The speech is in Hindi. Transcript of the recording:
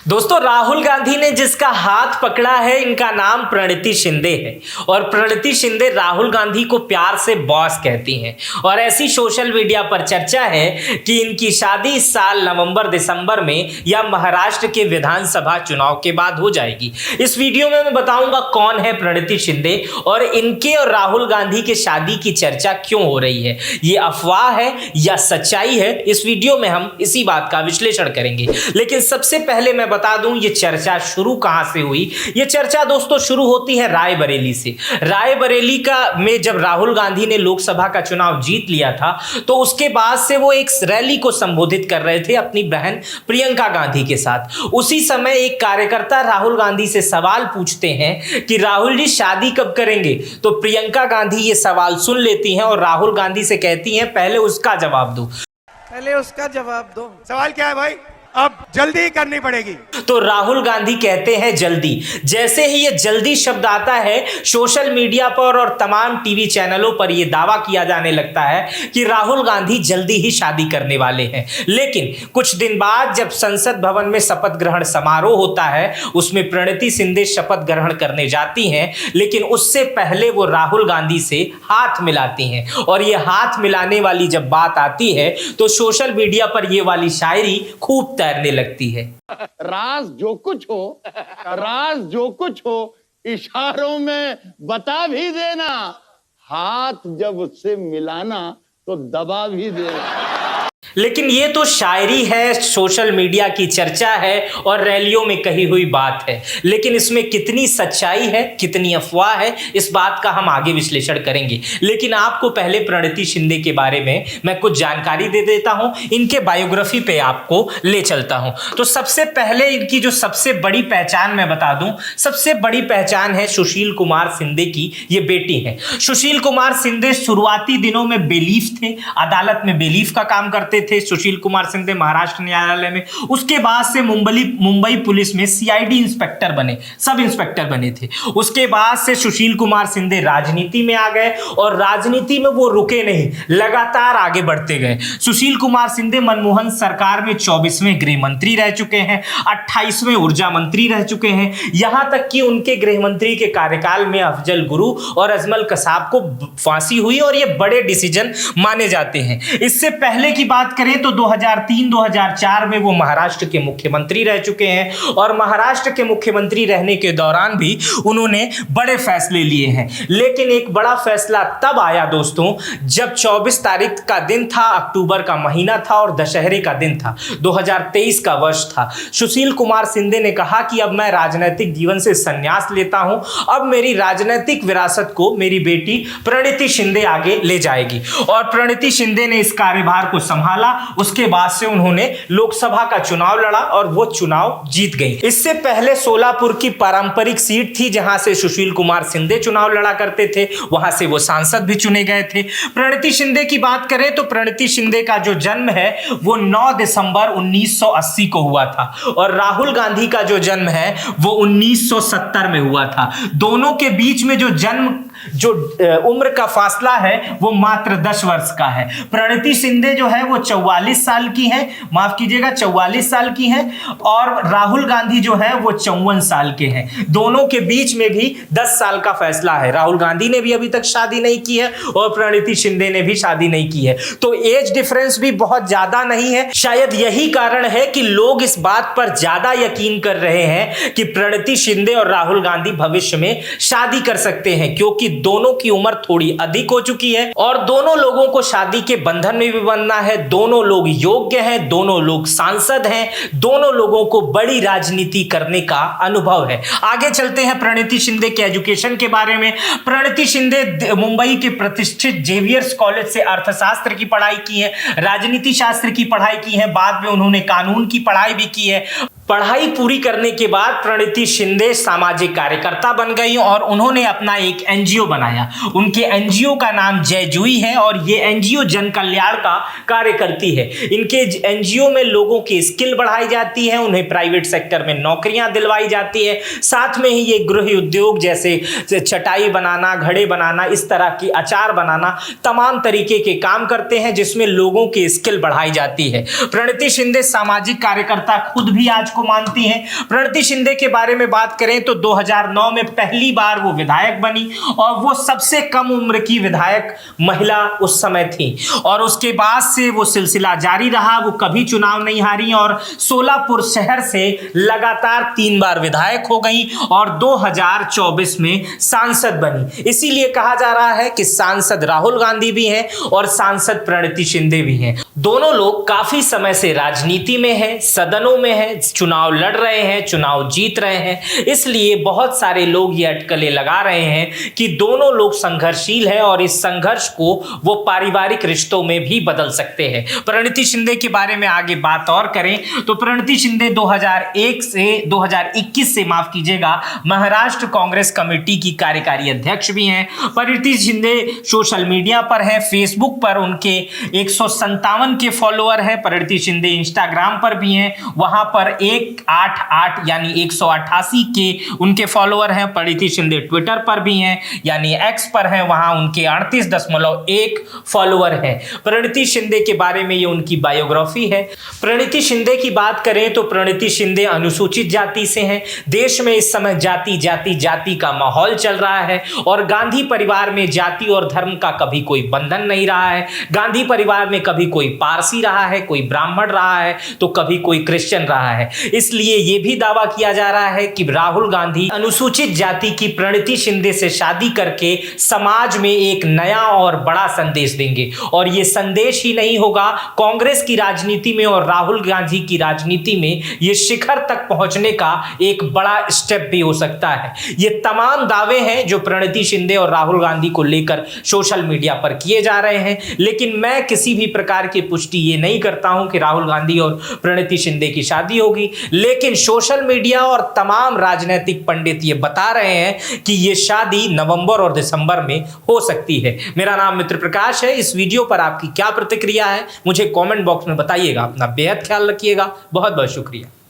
दोस्तों, राहुल गांधी ने जिसका हाथ पकड़ा है, इनका नाम प्रणिति शिंदे है। और प्रणिति शिंदे राहुल गांधी को प्यार से बॉस कहती हैं। और ऐसी सोशल मीडिया पर चर्चा है कि इनकी शादी इस साल नवंबर दिसंबर में या महाराष्ट्र के विधानसभा चुनाव के बाद हो जाएगी। इस वीडियो में मैं बताऊंगा कौन है प्रणिति शिंदे और इनके और राहुल गांधी के शादी की चर्चा क्यों हो रही है, ये अफवाह है या सच्चाई है। इस वीडियो में हम इसी बात का विश्लेषण करेंगे। लेकिन सबसे पहले मैं बता दूं ये चर्चा शुरू कहां से हुई। ये चर्चा दोस्तों शुरू होती है रायबरेली से। रायबरेली का में जब राहुल गांधी ने लोकसभा का चुनाव जीत लिया था, तो उसके बाद से वो एक रैली को संबोधित कर रहे थे अपनी बहन प्रियंका गांधी के साथ। उसी समय एक कार्यकर्ता राहुल गांधी से सवाल पूछते हैं कि राहुल जी शादी कब करेंगे। तो प्रियंका गांधी ये सवाल सुन लेती हैं और राहुल गांधी से कहती हैं पहले उसका जवाब दो। पहले उसका जवाब दो। सवाल क्या है भाई? अब जल्दी करनी पड़ेगी। तो राहुल गांधी कहते हैं जल्दी। जैसे ही ये जल्दी शब्द आता है, सोशल मीडिया पर और तमाम टीवी चैनलों पर यह दावा किया जाने लगता है कि राहुल गांधी जल्दी ही शादी करने वाले हैं। लेकिन कुछ दिन बाद जब संसद भवन में शपथ ग्रहण समारोह होता है, उसमें प्रणिति शिंदे शपथ ग्रहण करने जाती हैं, लेकिन उससे पहले वो राहुल गांधी से हाथ मिलाती हैं। और ये हाथ मिलाने वाली जब बात आती है तो सोशल मीडिया पर ये वाली शायरी खूब तैरने लगती है। राज जो कुछ हो इशारों में बता भी देना, हाथ जब उससे मिलाना तो दबा भी देना। लेकिन ये तो शायरी है, सोशल मीडिया की चर्चा है और रैलियों में कही हुई बात है। लेकिन इसमें कितनी सच्चाई है, कितनी अफवाह है, इस बात का हम आगे विश्लेषण करेंगे। लेकिन आपको पहले प्रणिति शिंदे के बारे में मैं कुछ जानकारी दे देता हूं, इनके बायोग्राफी पे आपको ले चलता हूं। तो सबसे पहले इनकी जो सबसे बड़ी पहचान मैं बता दूं, सबसे बड़ी पहचान है सुशील कुमार शिंदे की। ये बेटी है। सुशील कुमार शिंदे शुरुआती दिनों में बेलीफ थे, अदालत में बेलीफ का काम करते थे सुशील कुमार शिंदे महाराष्ट्र न्यायालय में। उसके बाद से मुंबई पुलिस में सीआईडी इंस्पेक्टर बने, सब इंस्पेक्टर बने थे। उसके बाद से सुशील कुमार शिंदे राजनीति में आ गए और राजनीति में वो रुके नहीं, लगातार आगे बढ़ते गए। सुशील कुमार शिंदे मनमोहन सरकार में 24वें गृह मंत्री रह चुके हैं, 28वें ऊर्जा मंत्री रह चुके हैं। यहां तक कि उनके गृह मंत्री के कार्यकाल में अफजल गुरु और अजमल कसाब को फांसी हुई और ये बड़े डिसीजन माने जाते हैं। इससे पहले की बात करें तो 2003-2004 में वो महाराष्ट्र के मुख्यमंत्री रह चुके हैं और महाराष्ट्र के मुख्यमंत्री रहने के दौरान भी उन्होंने बड़े फैसले लिए हैं। लेकिन एक बड़ा फैसला तब आया दोस्तों जब 24 तारीख का दिन था, अक्टूबर का महीना था और दशहरे का दिन था, 2023 का वर्ष था। सुशील कुमार शिंदे ने कहा कि अब मैं राजनीतिक जीवन से संन्यास लेता हूं, अब मेरी राजनीतिक विरासत को मेरी बेटी प्रणिति शिंदे आगे ले जाएगी। और प्रणिति शिंदे ने इस कार्यभार को संभाला। उसके बाद से उन्होंने लोकसभा का चुनाव लड़ा और वो चुनाव जीत गई। इससे पहले सोलापुर की पारंपरिक सीट थी जहां से सुशील कुमार शिंदे चुनाव लड़ा करते थे, वहां से वो सांसद भी चुने गए थे। प्रणिति शिंदे की बात करें तो प्रणिति शिंदे का जो जन्म है वो 9 दिसंबर 1980 को हुआ था और राहुल गांधी का जो जन्म है वो 1970 में हुआ था। दोनों के बीच में जो उम्र का फासला है वो मात्र 10 वर्ष का है। प्रणिति शिंदे जो है वो 44 साल की है, माफ कीजिएगा 44 साल की है और राहुल गांधी जो है वो 54 साल के हैं। दोनों के बीच में भी 10 साल का फैसला है। राहुल गांधी ने भी अभी तक शादी नहीं की है और प्रणिति शिंदे ने भी शादी नहीं की है। तो एज डिफरेंस भी बहुत ज्यादा नहीं है। शायद यही कारण है कि लोग इस बात पर ज्यादा यकीन कर रहे हैं कि प्रणिति शिंदे और राहुल गांधी भविष्य में शादी कर सकते हैं, क्योंकि दोनों की उम्र थोड़ी अधिक हो चुकी है और दोनों लोगों को शादी के बंधन में भी बनना है। दोनों लोग योग्य हैं, दोनों लोग सांसद हैं, दोनों लोगों को बड़ी राजनीति करने का अनुभव है। आगे चलते हैं प्रणिति शिंदे के एजुकेशन के बारे में। प्रणिति शिंदे मुंबई के प्रतिष्ठित जेवियर्स कॉलेज से अर्थशास्त्र की पढ़ाई की है, राजनीति शास्त्र की पढ़ाई की है, बाद में उन्होंने कानून की पढ़ाई भी की है। पढ़ाई पूरी करने के बाद प्रणिति शिंदे सामाजिक कार्यकर्ता बन गई और उन्होंने अपना एक एनजीओ बनाया। उनके एनजीओ का नाम जय जूही है और ये एनजीओ जन कल्याण का कार्य करती है। इनके एनजीओ में लोगों की स्किल बढ़ाई जाती है, उन्हें प्राइवेट सेक्टर में नौकरियां दिलवाई जाती है। साथ में ही ये गृह उद्योग जैसे चटाई बनाना, घड़े बनाना, इस तरह की अचार बनाना, तमाम तरीके के काम करते हैं जिसमें लोगों की स्किल बढ़ाई जाती है। प्रणिति शिंदे सामाजिक कार्यकर्ता खुद भी आज को मानती हैं। प्रणति शिंदे के बारे में बात करें तो 2009 में पहली बार वो विधायक बनी और वो सबसे कम उम्र की विधायक महिला उस समय थी और उसके बाद से वो सिलसिला जारी रहा। वो कभी चुनाव नहीं हारी और सोलापुर शहर से लगातार 3 बार विधायक हो गई और 2024 में सांसद बनी। इसीलिए कहा जा रहा है कि सांसद राहुल गांधी भी हैं और सांसद प्रणति शिंदे भी हैं। दोनों लोग काफी समय से राजनीति में हैं, सदनों में हैं, चुनाव लड़ रहे हैं, चुनाव जीत रहे हैं। इसलिए बहुत सारे लोग ये अटकलें लगा रहे हैं कि दोनों लोग संघर्षशील हैं और इस संघर्ष को वो पारिवारिक रिश्तों में भी बदल सकते हैं। प्रणति शिंदे के बारे में आगे बात और करें तो प्रणति शिंदे 2021 से माफ कीजिएगा महाराष्ट्र कांग्रेस कमेटी की कार्यकारी अध्यक्ष भी हैं। प्रणति शिंदे सोशल मीडिया पर है, फेसबुक पर उनके 157 के फॉलोअर है। प्रणति शिंदे इंस्टाग्राम पर भी हैं, वहां पर 188 यानी 188 के उनके फॉलोअर हैं। प्रणति शिंदे ट्विटर पर भी हैं यानी एक्स पर हैं, वहां उनके 38.1 फॉलोअर हैं। प्रणति शिंदे के बारे में ये उनकी बायोग्राफी है। प्रणति शिंदे की बात करें तो प्रणति शिंदे अनुसूचित जाति से हैं। देश में इस समय जाति जाति जाति का माहौल चल रहा है और गांधी परिवार में जाति और धर्म का कभी कोई बंधन नहीं रहा है। गांधी परिवार में कभी कोई पारसी रहा है, कोई ब्राह्मण रहा है तो कभी कोई क्रिश्चियन रहा है। इसलिए यह भी दावा किया जा रहा है कि राहुल गांधी अनुसूचित जाति की प्रणति शिंदे से शादी करके समाज में एक नया और बड़ा संदेश देंगे और यह संदेश ही नहीं होगा, कांग्रेस की राजनीति में और राहुल गांधी की राजनीति में यह शिखर तक पहुंचने का एक बड़ा स्टेप भी हो सकता है। ये तमाम दावे हैं जो प्रणति शिंदे और राहुल गांधी को लेकर सोशल मीडिया पर किए जा रहे हैं, लेकिन मैं किसी भी प्रकार की पुष्टि ये नहीं करता हूं कि राहुल गांधी और प्रणति शिंदे की शादी होगी। लेकिन सोशल मीडिया और तमाम राजनीतिक पंडित ये बता रहे हैं कि ये शादी नवंबर और दिसंबर में हो सकती है। मेरा नाम मित्र प्रकाश है। इस वीडियो पर आपकी क्या प्रतिक्रिया है मुझे कमेंट बॉक्स में बताइएगा। अपना बेहद ख्याल रखिएगा। बहुत बहुत शुक्रिया।